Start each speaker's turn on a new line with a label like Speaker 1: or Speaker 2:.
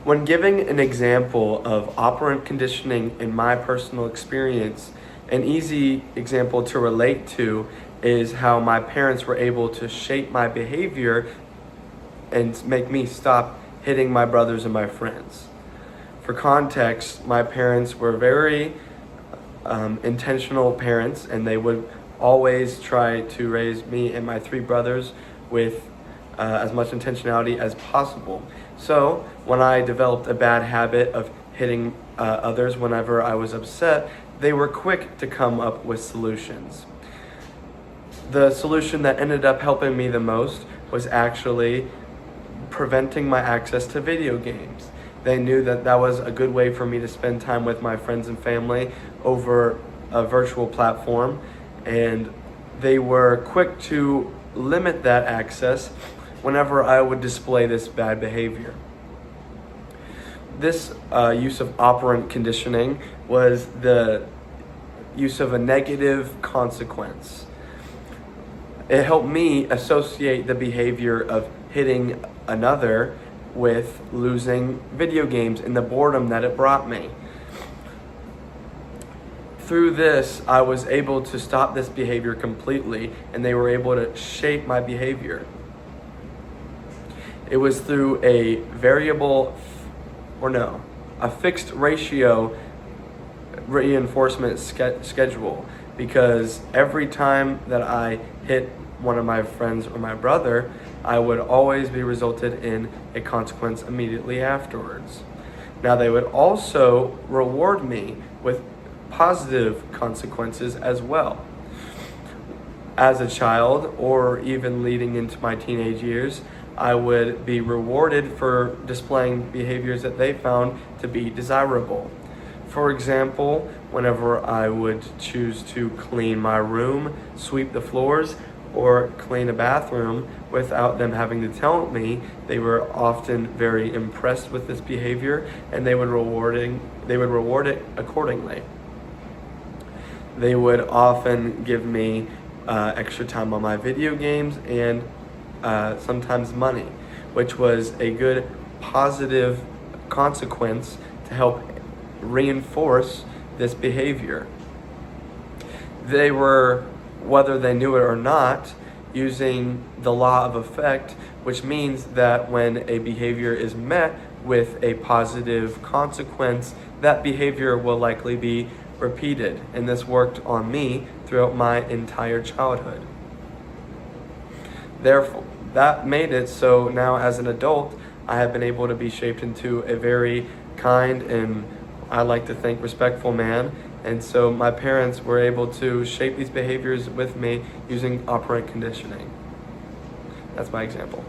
Speaker 1: When giving an example of operant conditioning in my personal experience, an easy example to relate to is how my parents were able to shape my behavior and make me stop hitting my brothers and my friends. For context, my parents were very intentional parents, and they would always try to raise me and my three brothers with as much intentionality as possible. So when I developed a bad habit of hitting others whenever I was upset, they were quick to come up with solutions. The solution that ended up helping me the most was actually preventing my access to video games. They knew that that was a good way for me to spend time with my friends and family over a virtual platform, and they were quick to limit that access whenever I would display this bad behavior. This use of operant conditioning was the use of a negative consequence. It helped me associate the behavior of hitting another with losing video games and the boredom that it brought me. Through this, I was able to stop this behavior completely, and they were able to shape my behavior. It was through a fixed ratio reinforcement schedule, because every time that I hit one of my friends or my brother, I would always be resulted in a consequence immediately afterwards. Now, they would also reward me with positive consequences as well. As a child, or even leading into my teenage years, I would be rewarded for displaying behaviors that they found to be desirable. For example, whenever I would choose to clean my room, sweep the floors, or clean a bathroom without them having to tell me, they were often very impressed with this behavior, and they would reward it accordingly. They would often give me extra time on my video games and sometimes money, which was a good positive consequence to help reinforce this behavior. They were, whether they knew it or not, using the law of effect, which means that when a behavior is met with a positive consequence, that behavior will likely be repeated. And this worked on me throughout my entire childhood. Therefore, that made it so now as an adult, I have been able to be shaped into a very kind and, I like to think, respectful man. And so my parents were able to shape these behaviors with me using operant conditioning. That's my example.